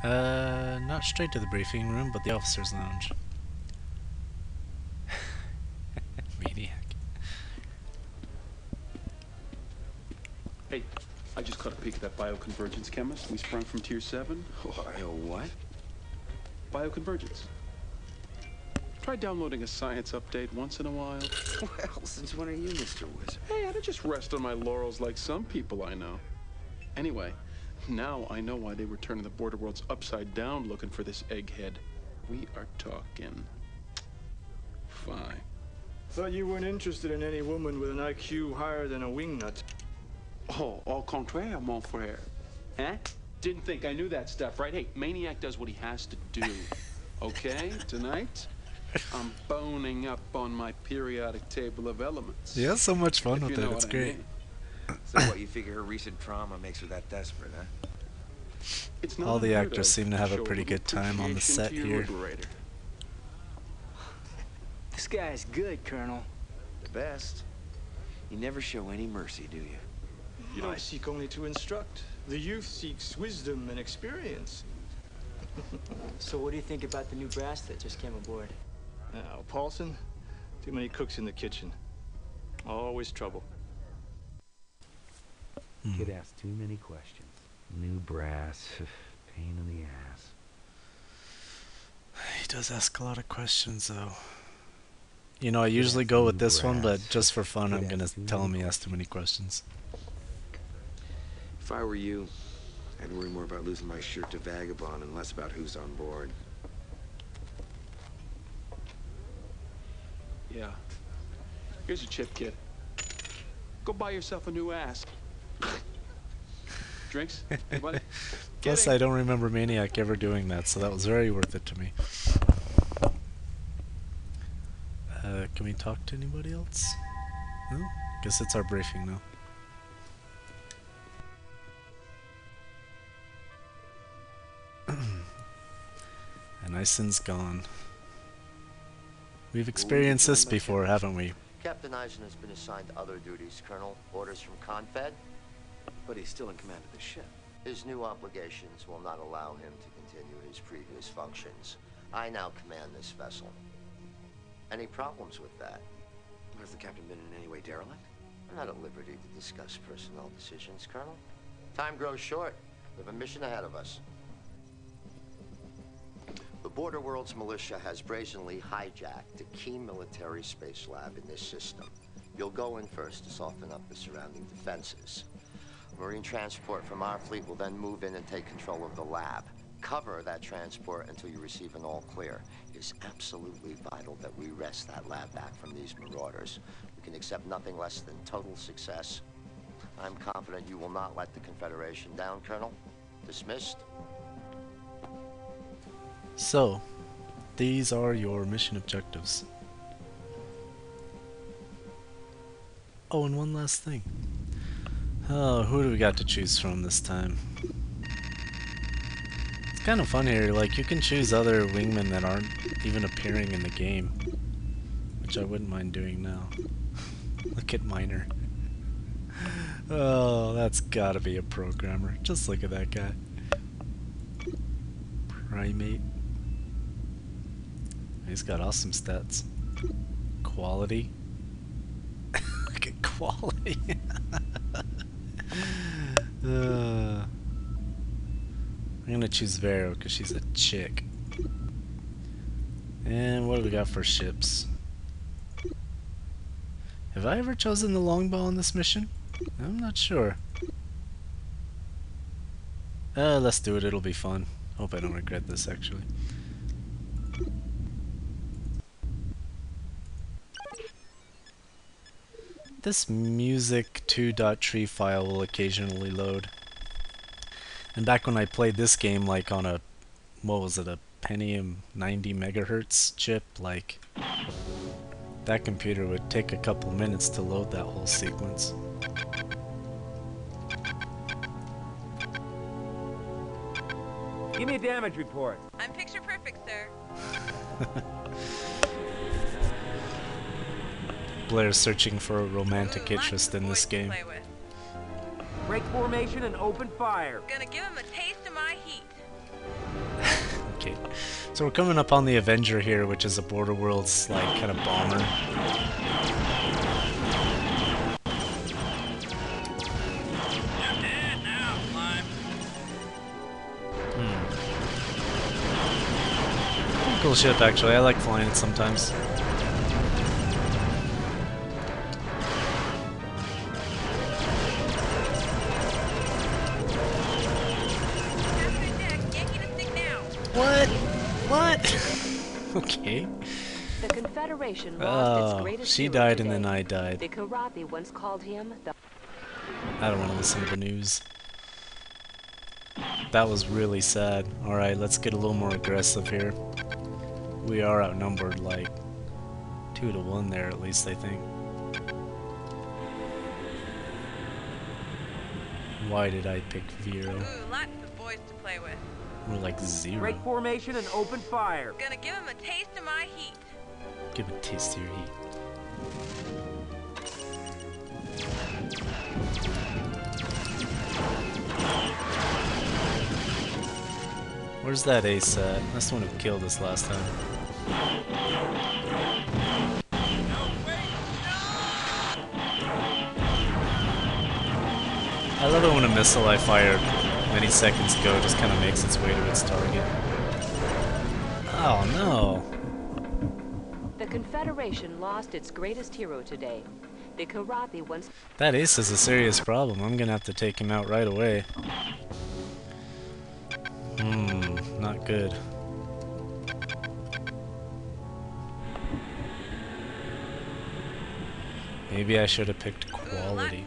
Not straight to the briefing room, but the officer's lounge. Maniac. Hey, I just caught a peek at that bioconvergence chemist we sprung from Tier 7. What? Bioconvergence. Try downloading a science update once in a while. Well, since when are you Mr. Wizard? Hey, I don't just rest on my laurels like some people I know. Anyway, now I know why they were turning the border worlds upside down looking for this egghead. We are talking fine. Thought you weren't interested in any woman with an IQ higher than a wingnut. Oh, au contraire, mon frère. Huh? Didn't think I knew that stuff, right? Hey, Maniac does what he has to do. Okay, tonight, I'm boning up on my periodic table of elements. Yeah, so much fun with it, it's great. So what, you figure her recent trauma makes her that desperate, huh? It's not All the unheard actors of seem to have a show pretty good time on the appreciation set to your here. liberator. This guy's good, Colonel. The best. You never show any mercy, do you? You know, I seek only to instruct. The youth seeks wisdom and experience. So what do you think about the new brass that just came aboard? Now, Paulson, too many cooks in the kitchen. Always trouble. Kid asks too many questions. New brass, pain in the ass. He does ask a lot of questions, though. You know, I usually go with this one, but just for fun, I'm gonna tell him he asked too many questions. If I were you, I'd worry more about losing my shirt to Vagabond and less about who's on board. Yeah. Here's your chip, kid. Go buy yourself a new ass. Drinks? Anybody? Plus, I don't remember Maniac ever doing that, so that was very worth it to me. Can we talk to anybody else? No? Guess it's our briefing now. And Ison's gone. We've experienced this before, haven't we? Captain Eisen has been assigned other duties, Colonel. Orders from Confed. But he's still in command of the ship. His new obligations will not allow him to continue his previous functions. I now command this vessel. Any problems with that? Has the captain been in any way derelict? I'm not at liberty to discuss personnel decisions, Colonel. Time grows short. We have a mission ahead of us. The Border Worlds militia has brazenly hijacked a key military space lab in this system. You'll go in first to soften up the surrounding defenses. Marine transport from our fleet will then move in and take control of the lab. Cover that transport until you receive an all clear. It is absolutely vital that we wrest that lab back from these marauders. We can accept nothing less than total success. I'm confident you will not let the Confederation down, Colonel. Dismissed. So, these are your mission objectives. Oh, and one last thing. Oh, who do we got to choose from this time? It's kind of fun here, like you can choose other wingmen that aren't even appearing in the game, which I wouldn't mind doing now. Look at Miner. Oh, that's gotta be a programmer. Just look at that guy. Primate. He's got awesome stats. Quality. Look at quality. I'm gonna choose Vero because she's a chick. And what do we got for ships? Have I ever chosen the longbow on this mission? I'm not sure. Let's do it, it'll be fun. Hope I don't regret this actually. This music 2.tree file will occasionally load. And back when I played this game like on a, what was it, a Pentium 90 megahertz chip, like that computer would take a couple minutes to load that whole sequence. Give me a damage report. I'm picture perfect, sir. Blair's searching for a romantic Ooh, interest in this game. Break formation and open fire. Gonna give him a taste of my heat. Okay. So we're coming up on the Avenger here, which is a Border Worlds like kind of bomber. Cool ship, actually. I like flying it sometimes. What? What? Okay. The Confederation lost its greatest she hero died today. and then I died. The Karathi once called him the... I don't want to listen to the news. That was really sad. Alright, let's get a little more aggressive here. We are outnumbered like 2 to 1 there at least, I think. Why did I pick Vero? Ooh, lots of boys to play with. We're like 0. Break formation and open fire. Gonna give him a taste of my heat. Give a taste of your heat. Where's that ace at? That's the one who killed us last time. I love it when a missile I fired many seconds ago just kind of makes its way to its target. Oh no! The Confederation lost its greatest hero today. The Karathi once... That ace is a serious problem. I'm gonna have to take him out right away. Not good. Maybe I should have picked quality.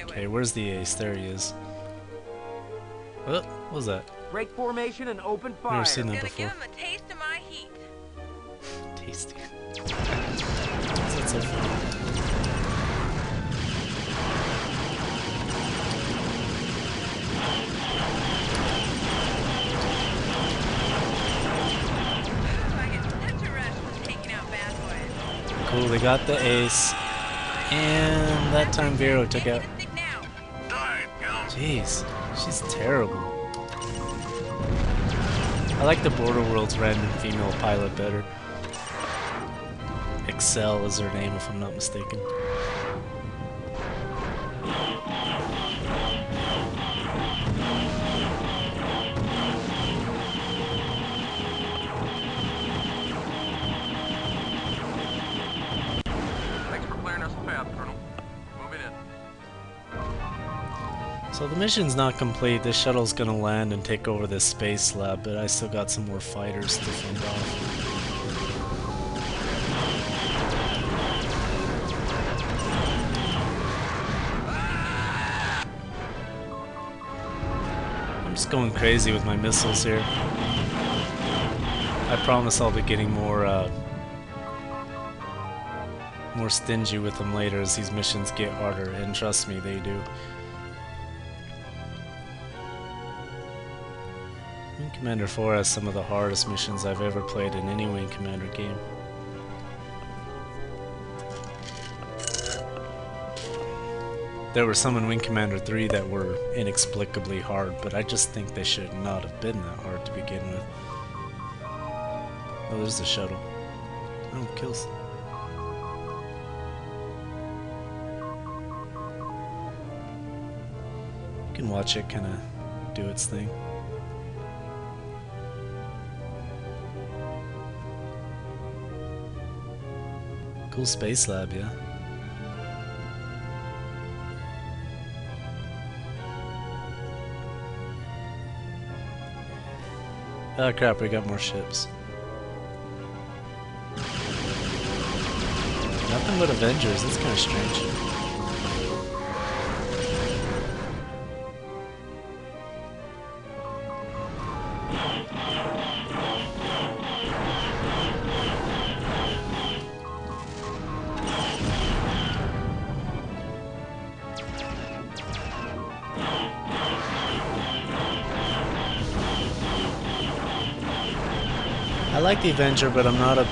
Okay, where's the ace? There he is. Oh, what was that? Break formation and open fire. Never seen that Gonna before. give him a taste of my heat. Tasty. That's so funny. I get such a rush from taking out bad boys. Cool, they got the ace. And that time Vero took out. Jeez, she's terrible. I like the Border Worlds random female pilot better. Excel is her name, if I'm not mistaken. Thanks for clearing us a path, Colonel. Moving in. So the mission's not complete. This shuttle's gonna land and take over this space lab, but I still got some more fighters to fend off. I'm just going crazy with my missiles here. I promise I'll be getting more stingy with them later as these missions get harder, and trust me, they do. Wing Commander 4 has some of the hardest missions I've ever played in any Wing Commander game. There were some in Wing Commander 3 that were inexplicably hard, but I just think they should not have been that hard to begin with. Oh, there's the shuttle. Oh, kills. You can watch it kind of do its thing. Cool space lab, yeah. Oh crap, we got more ships. Nothing but Avengers, that's kind of strange. I like the Avenger, but I'm not a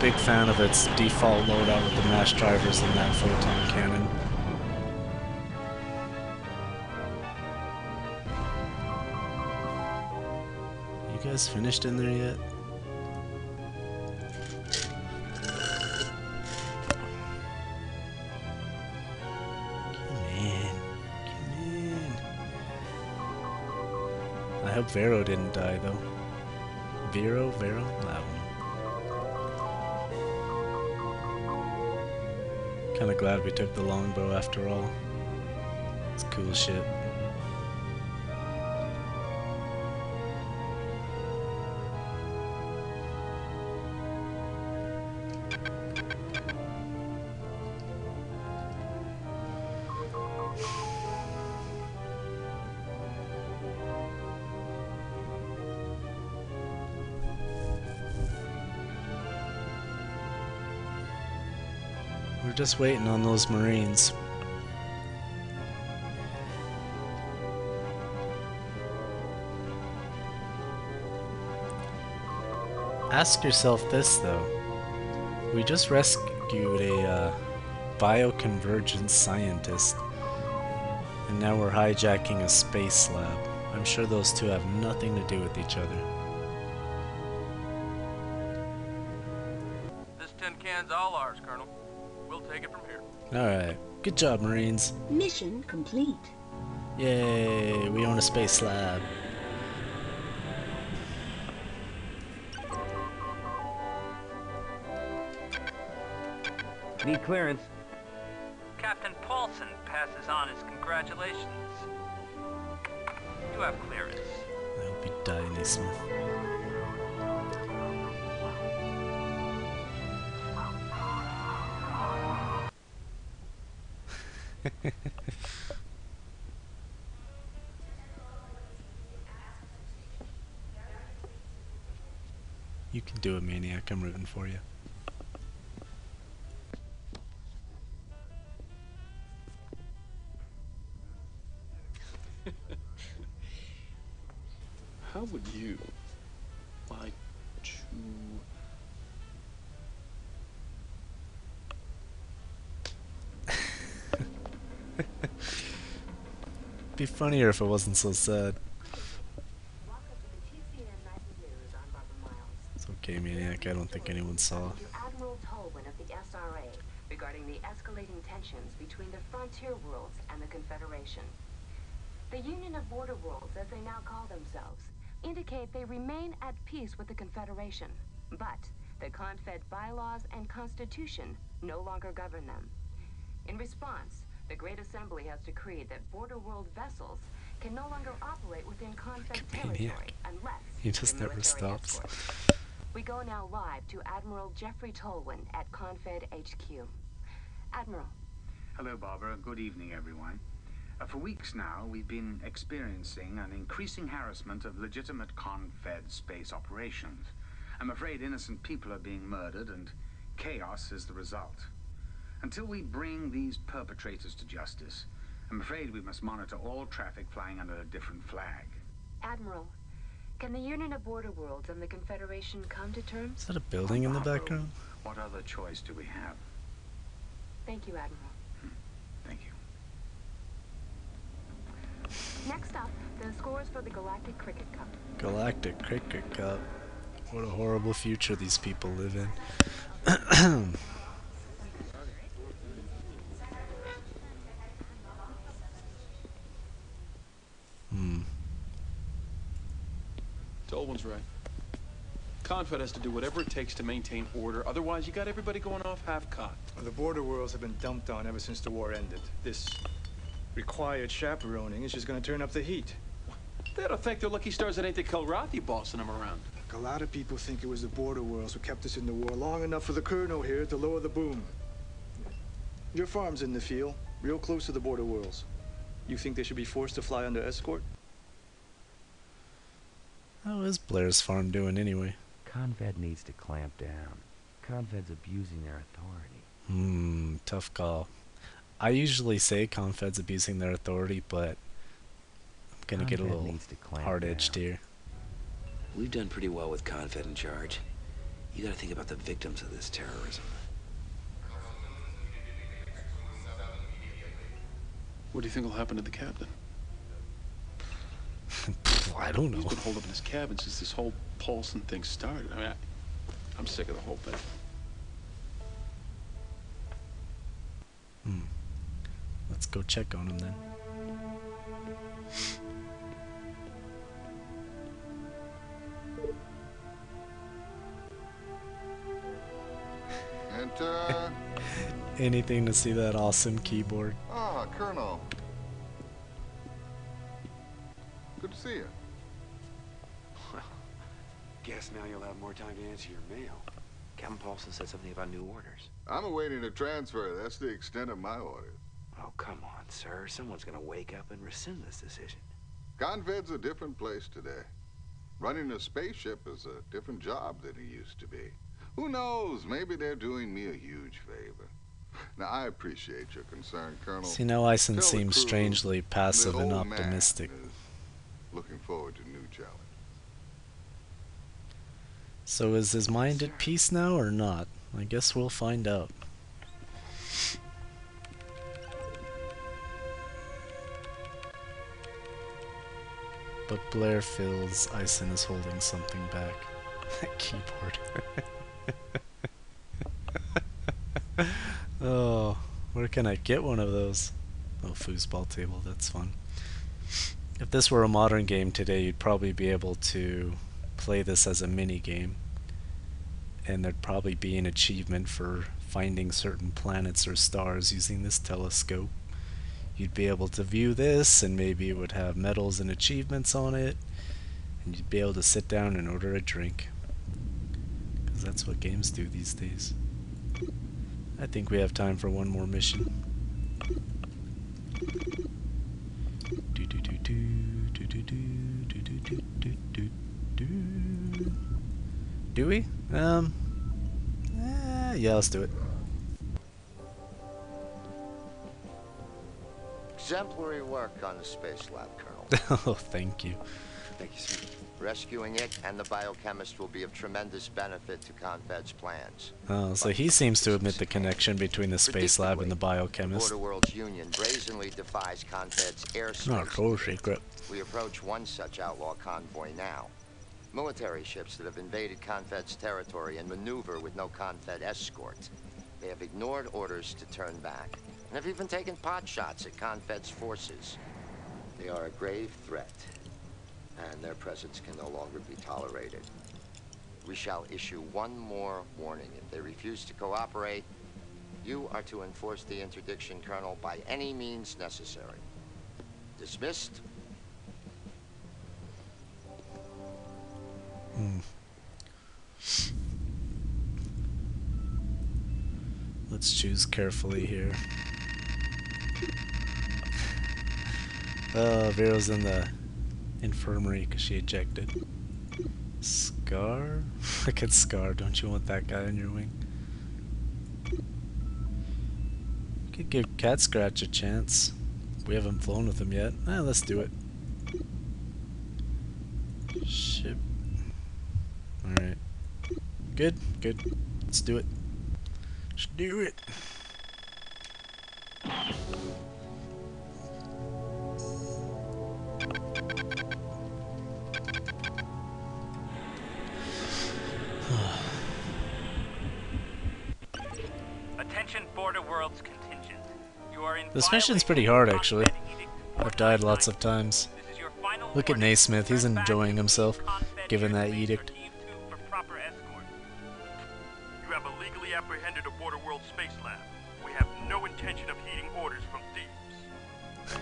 big fan of its default loadout with the mass drivers and that photon cannon. You guys finished in there yet? I hope Vero didn't die, though. Vero? I don't know. Kinda glad we took the longbow after all. It's cool shit. We're just waiting on those Marines. Ask yourself this though. We just rescued a bioconvergence scientist, and now we're hijacking a space lab. I'm sure those two have nothing to do with each other. This tin can's all ours, Colonel. We'll take it from here. Alright, good job, Marines. Mission complete. Yay, we own a space lab. Need clearance. Captain Paulson passes on his congratulations. You have clearance. I hope you die, Naismith. You can do it, Maniac. I'm rooting for you. How would you like to... Be funnier if it wasn't so sad. It's okay, Maniac. I don't think anyone saw. Admiral Tolwyn of the SRA regarding the escalating tensions between the frontier worlds and the Confederation. The Union of Border Worlds, as they now call themselves, indicate they remain at peace with the Confederation, but the Confed bylaws and constitution no longer govern them. In response, the Great Assembly has decreed that Border World vessels can no longer operate within Confed territory unless he just they're never military stops. escorts. We go now live to Admiral Jeffrey Tolwyn at Confed HQ. Admiral. Hello, Barbara. Good evening, everyone. For weeks now, we've been experiencing an increasing harassment of legitimate Confed space operations. I'm afraid innocent people are being murdered, and chaos is the result. Until we bring these perpetrators to justice, I'm afraid we must monitor all traffic flying under a different flag. Admiral, can the Union of Border Worlds and the Confederation come to terms? Is that a building in the background? What other choice do we have? Thank you, Admiral. Thank you. Next up, the scores for the Galactic Cricket Cup. Galactic Cricket Cup. What a horrible future these people live in. Tolwyn's right. Confed has to do whatever it takes to maintain order. Otherwise, you got everybody going off half-cocked. Well, the border worlds have been dumped on ever since the war ended. This required chaperoning is just going to turn up the heat. They ought to thank their lucky stars it ain't the Kilrathi bossing them around. A lot of people think it was the border worlds who kept us in the war long enough for the colonel here to lower the boom. Your farm's in the field, real close to the border worlds. You think they should be forced to fly under escort? How is Blair's farm doing anyway? Confed needs to clamp down. Confed's abusing their authority. Tough call. I usually say Confed's abusing their authority, but I'm gonna get a little hard-edged here. We've done pretty well with Confed in charge. You gotta think about the victims of this terrorism. What do you think will happen to the captain? I don't He's know. been holed up in his cabin since this whole Paulson thing started. I mean, I'm sick of the whole thing. Let's go check on him then. Enter. Anything to see that awesome keyboard. Ah, Colonel. Good to see you. Well, guess now you'll have more time to answer your mail. Captain Paulson said something about new orders. I'm awaiting a transfer. That's the extent of my orders. Oh, come on, sir. Someone's gonna wake up and rescind this decision. Conved's a different place today. Running a spaceship is a different job than it used to be. Who knows? Maybe they're doing me a huge favor. Now, I appreciate your concern, Colonel. See, now Eisen Tell the seems crew strangely passive that and old man optimistic. is looking forward to new challenge. So is his mind at peace now or not? I guess we'll find out. But Blair feels Eisen is holding something back. That keyboard. Oh, where can I get one of those? Oh, foosball table, that's fun. If this were a modern game today, you'd probably be able to play this as a mini game. And there'd probably be an achievement for finding certain planets or stars using this telescope. You'd be able to view this, and maybe it would have medals and achievements on it. And you'd be able to sit down and order a drink. Because that's what games do these days. I think we have time for one more mission. Do we? Yeah, let's do it. Exemplary work on the space lab, Colonel. Oh, thank you. Thank you, sir. Rescuing it and the biochemist will be of tremendous benefit to Conved's plans. Oh, so he seems to admit the connection between the space lab and the biochemist. Border Worlds Union brazenly defies Conved's airspace. Not cool secret. We approach one such outlaw convoy now. Military ships that have invaded Conved's territory and maneuver with no Conved escort. They have ignored orders to turn back, and have even taken pot shots at Conved's forces. They are a grave threat, and their presence can no longer be tolerated. We shall issue one more warning. If they refuse to cooperate, you are to enforce the interdiction, Colonel, by any means necessary. Dismissed. Let's choose carefully here. Vero's in the infirmary because she ejected. Scar? Look at Scar, don't you want that guy on your wing? You could give Cat Scratch a chance. We haven't flown with him yet. Let's do it. Ship. Alright. Good, good. Let's do it. Let's do it. Attention Border Worlds contingent. You are in This mission's pretty hard, actually. I've died lots of times. Look at Naismith, he's enjoying himself, given that edict. You have illegally apprehended a Border World space lab. We have no intention of heeding orders from thieves.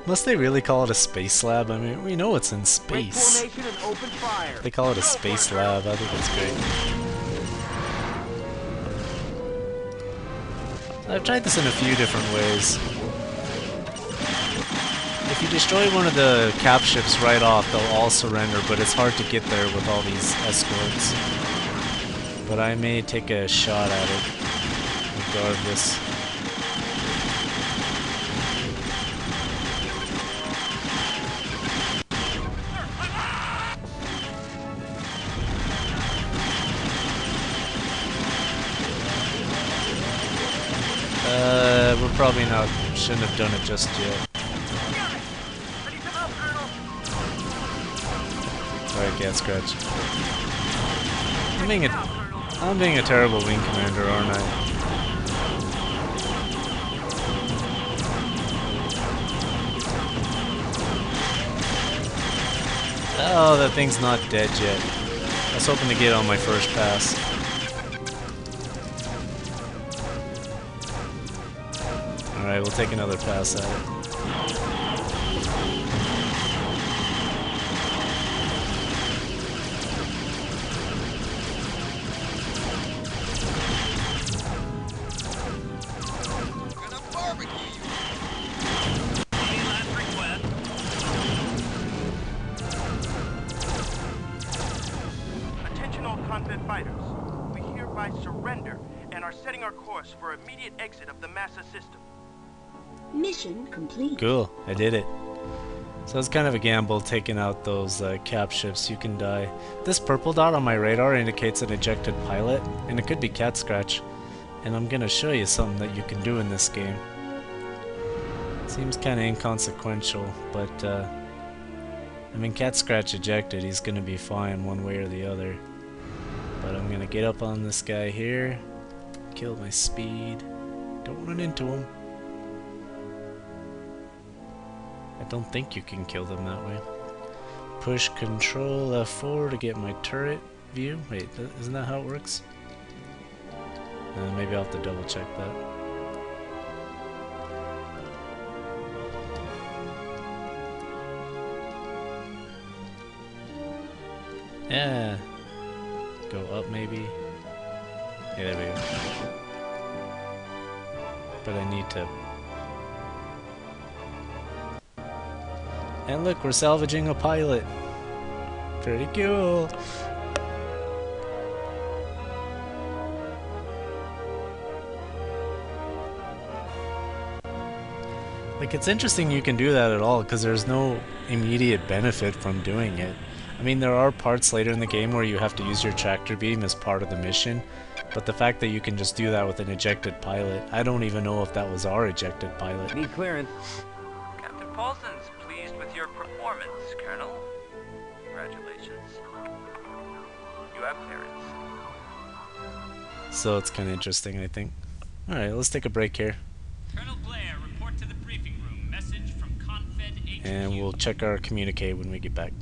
Must they really call it a space lab? I mean, we know it's in space. Formation and open fire. They call it a space lab. I think that's great. I've tried this in a few different ways. If you destroy one of the cap ships right off, they'll all surrender, but it's hard to get there with all these escorts. But I may take a shot at it, regardless. We're probably not, shouldn't have done it just yet. Alright, Cat Scratch. I'm being a terrible wing commander, aren't I? Oh, that thing's not dead yet. I was hoping to get it on my first pass. Alright, we'll take another pass at it. Fighters, we hereby surrender and are setting our course for immediate exit of the Massa system. Mission complete. Cool, I did it. So it's kind of a gamble taking out those cap ships. You can die. This purple dot on my radar indicates an ejected pilot, and it could be Cat Scratch. And I'm gonna show you something that you can do in this game. Seems kind of inconsequential, but I mean, Cat Scratch ejected, he's gonna be fine one way or the other. But I'm gonna get up on this guy here, kill my speed. Don't run into him. I don't think you can kill them that way. Push Control F4 to get my turret view. Wait, isn't that how it works? Maybe I'll have to double check that. Yeah. Go up maybe. Yeah, there we go. But I need to... And look, we're salvaging a pilot. Pretty cool. Like, it's interesting you can do that at all, because there's no immediate benefit from doing it. I mean, there are parts later in the game where you have to use your tractor beam as part of the mission, but the fact that you can just do that with an ejected pilot, I don't even know if that was our ejected pilot. Need clearance. Captain Paulson's pleased with your performance, Colonel. Congratulations. You have clearance. So it's kind of interesting, I think. Alright, let's take a break here. Colonel Blair, report to the briefing room. Message from Confed HQ. And we'll check our communique when we get back.